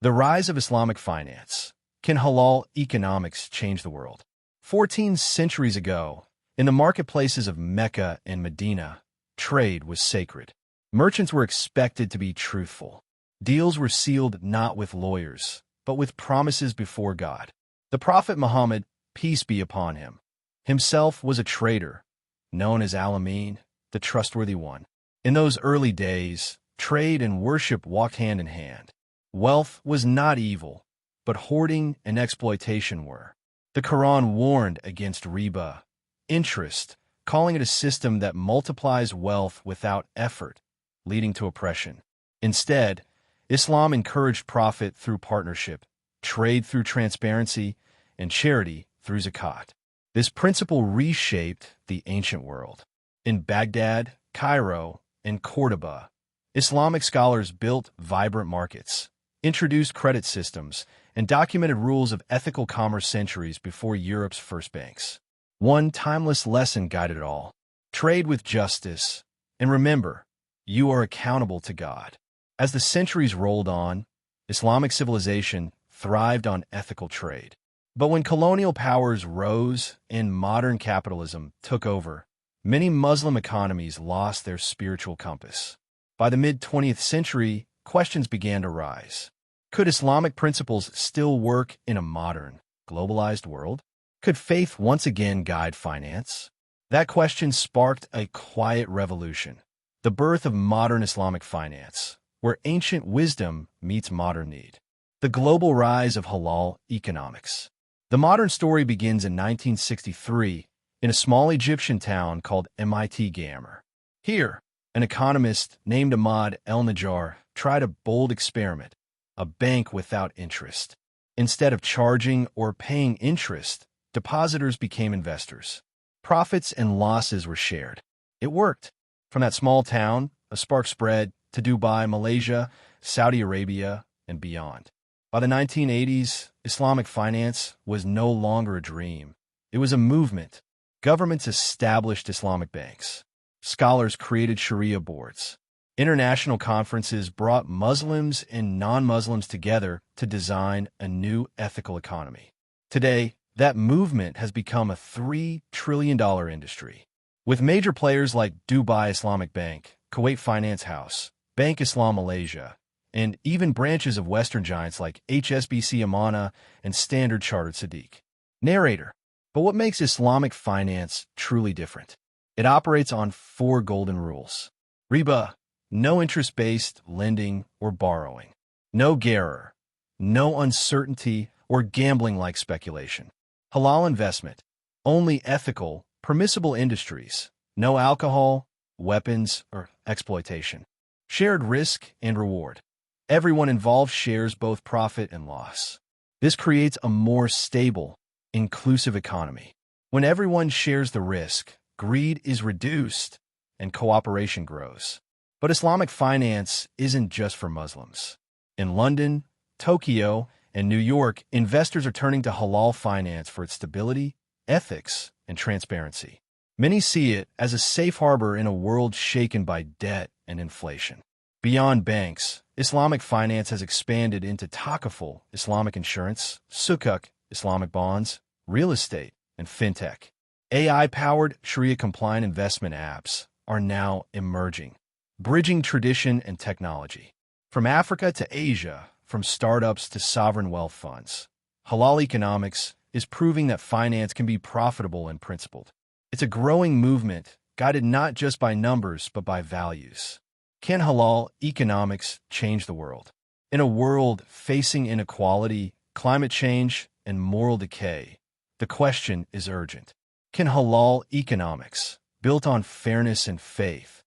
The rise of Islamic finance. Can halal economics change the world? 14 centuries ago, in the marketplaces of Mecca and Medina, trade was sacred. Merchants were expected to be truthful. Deals were sealed not with lawyers, but with promises before God. The Prophet Muhammad, peace be upon him, himself was a trader, known as Al-Amin, the trustworthy one. In those early days, trade and worship walked hand in hand. Wealth was not evil, but hoarding and exploitation were. The Quran warned against riba, interest, calling it a system that multiplies wealth without effort, leading to oppression. Instead, Islam encouraged profit through partnership, trade through transparency, and charity through zakat. This principle reshaped the ancient world. In Baghdad, Cairo, and Cordoba, Islamic scholars built vibrant markets, introduced credit systems, and documented rules of ethical commerce centuries before Europe's first banks. One timeless lesson guided it all: trade with justice, and remember, you are accountable to God. As the centuries rolled on, Islamic civilization thrived on ethical trade. But when colonial powers rose and modern capitalism took over, many Muslim economies lost their spiritual compass. By the mid-20th century, questions began to rise. Could Islamic principles still work in a modern, globalized world? Could faith once again guide finance? That question sparked a quiet revolution, the birth of modern Islamic finance, where ancient wisdom meets modern need. The global rise of halal economics. The modern story begins in 1963 in a small Egyptian town called Mit Gamer. Here, an economist named Ahmad El-Najjar tried a bold experiment: a bank without interest. Instead of charging or paying interest, depositors became investors. Profits and losses were shared. It worked. From that small town, a spark spread to Dubai, Malaysia, Saudi Arabia, and beyond. By the 1980s, Islamic finance was no longer a dream. It was a movement. Governments established Islamic banks. Scholars created Sharia boards. International conferences brought Muslims and non-Muslims together to design a new ethical economy. Today, that movement has become a $3 trillion industry. With major players like Dubai Islamic Bank, Kuwait Finance House, Bank Islam Malaysia, and even branches of Western giants like HSBC Amana and Standard Chartered Sadiq. Narrator. But what makes Islamic finance truly different? It operates on 4 golden rules. Riba, no interest-based lending or borrowing. No gharar, no uncertainty or gambling-like speculation. Halal investment, only ethical, permissible industries. No alcohol, weapons, or exploitation. Shared risk and reward. Everyone involved shares both profit and loss. This creates a more stable, inclusive economy. When everyone shares the risk, greed is reduced and cooperation grows. But Islamic finance isn't just for Muslims. In London, Tokyo, and New York, investors are turning to halal finance for its stability, ethics, and transparency. Many see it as a safe harbor in a world shaken by debt and inflation. Beyond banks, Islamic finance has expanded into takaful, Islamic insurance, sukuk, Islamic bonds, real estate, and fintech. AI-powered, Sharia-compliant investment apps are now emerging, bridging tradition and technology. From Africa to Asia, from startups to sovereign wealth funds, halal economics is proving that finance can be profitable and principled. It's a growing movement, guided not just by numbers but by values. Can halal economics change the world? In a world facing inequality, climate change, and moral decay, the question is urgent. Can halal economics, built on fairness and faith,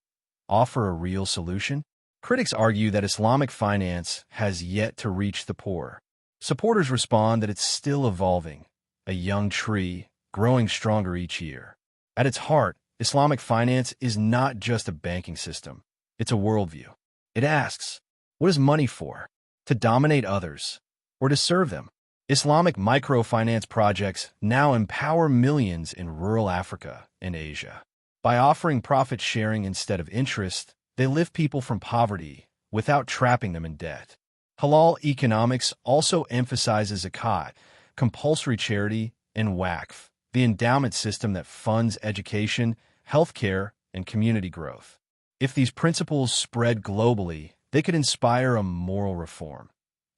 offer a real solution? Critics argue that Islamic finance has yet to reach the poor. Supporters respond that it's still evolving, a young tree growing stronger each year. At its heart, Islamic finance is not just a banking system. It's a worldview. It asks, what is money for? To dominate others, or to serve them? Islamic microfinance projects now empower millions in rural Africa and Asia. By offering profit sharing instead of interest, they lift people from poverty without trapping them in debt. Halal economics also emphasizes zakat, compulsory charity, and waqf, the endowment system that funds education, healthcare, and community growth. If these principles spread globally, they could inspire a moral reform,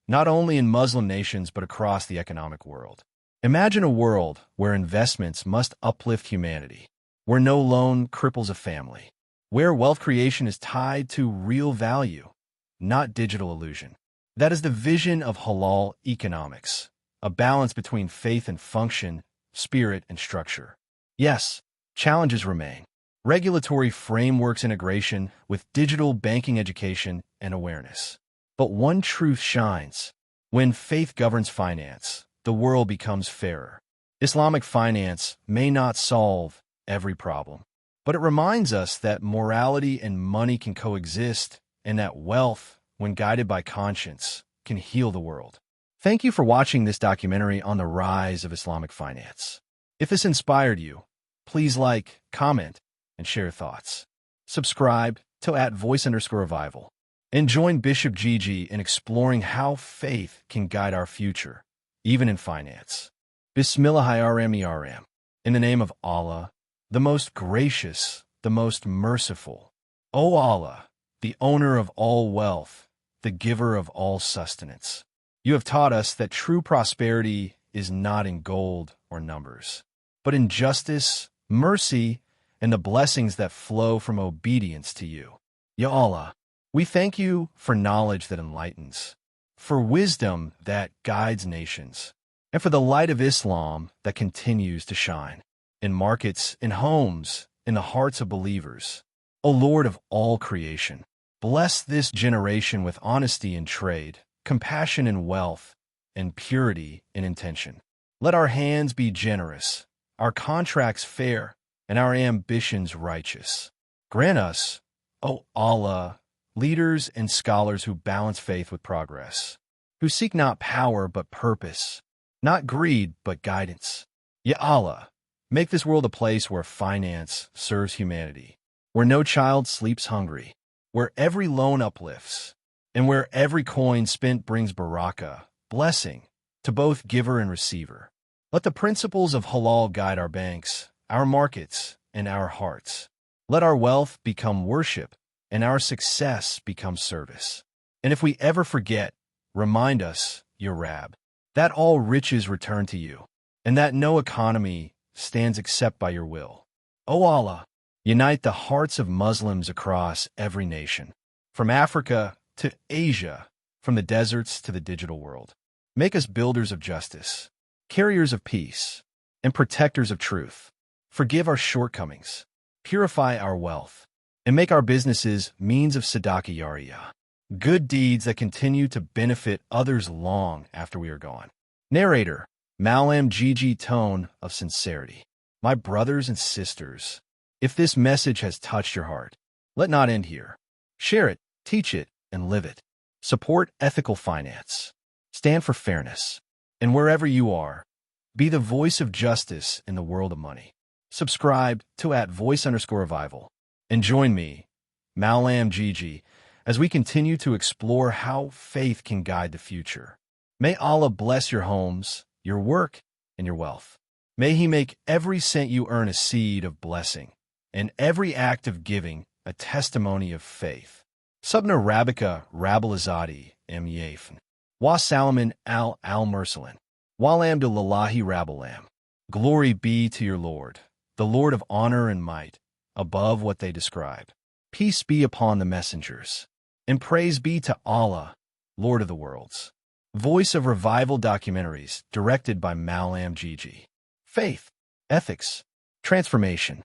not only in Muslim nations but across the economic world. Imagine a world where investments must uplift humanity, where no loan cripples a family, where wealth creation is tied to real value, not digital illusion. That is the vision of halal economics, a balance between faith and function, spirit and structure. Yes, challenges remain. Regulatory frameworks integration with digital banking education and awareness. But one truth shines. When faith governs finance, the world becomes fairer. Islamic finance may not solve every problem, but it reminds us that morality and money can coexist and that wealth, when guided by conscience, can heal the world. Thank you for watching this documentary on the rise of Islamic finance. If this inspired you, please like, comment, and share your thoughts. Subscribe to @voice_revival and join Bishop JIJI in exploring how faith can guide our future, even in finance. Bismillahirrahmanirrahim. In the name of Allah, the most gracious, the most merciful. O Allah, the owner of all wealth, the giver of all sustenance. You have taught us that true prosperity is not in gold or numbers, but in justice, mercy, and the blessings that flow from obedience to you. Ya Allah, we thank you for knowledge that enlightens, for wisdom that guides nations, and for the light of Islam that continues to shine in markets, in homes, in the hearts of believers. O Lord of all creation, bless this generation with honesty in trade, compassion in wealth, and purity in intention. Let our hands be generous, our contracts fair, and our ambitions righteous. Grant us, O Allah, leaders and scholars who balance faith with progress, who seek not power but purpose, not greed but guidance. Ya Allah, make this world a place where finance serves humanity, where no child sleeps hungry, where every loan uplifts, and where every coin spent brings barakah, blessing, to both giver and receiver. Let the principles of halal guide our banks, our markets, and our hearts. Let our wealth become worship, and our success become service. And if we ever forget, remind us, Ya Rab, that all riches return to you, and that no economy stands except by your will. O Allah, unite the hearts of Muslims across every nation, from Africa to Asia, from the deserts to the digital world. Make us builders of justice, carriers of peace, and protectors of truth. Forgive our shortcomings, purify our wealth, and make our businesses means of sadaqah jariyah, good deeds that continue to benefit others long after we are gone. Narrator, Mallam JIJI. Tone of sincerity. My brothers and sisters, if this message has touched your heart, let not end here. Share it, teach it, and live it. Support ethical finance. Stand for fairness. And wherever you are, be the voice of justice in the world of money. Subscribe to @voice_revival and join me, Mallam JIJI, as we continue to explore how faith can guide the future. May Allah bless your homes, your work, and your wealth. May He make every cent you earn a seed of blessing, and every act of giving a testimony of faith. Subna Rabika Rabalizadi M. Yafin. Wa Salaman al-Mursalin. Walam de Lillahi Rabbalam. Glory be to your Lord, the Lord of honor and might, above what they describe. Peace be upon the messengers, and praise be to Allah, Lord of the worlds. Voice of Revival documentaries directed by Mallam JIJI. Faith, ethics, transformation.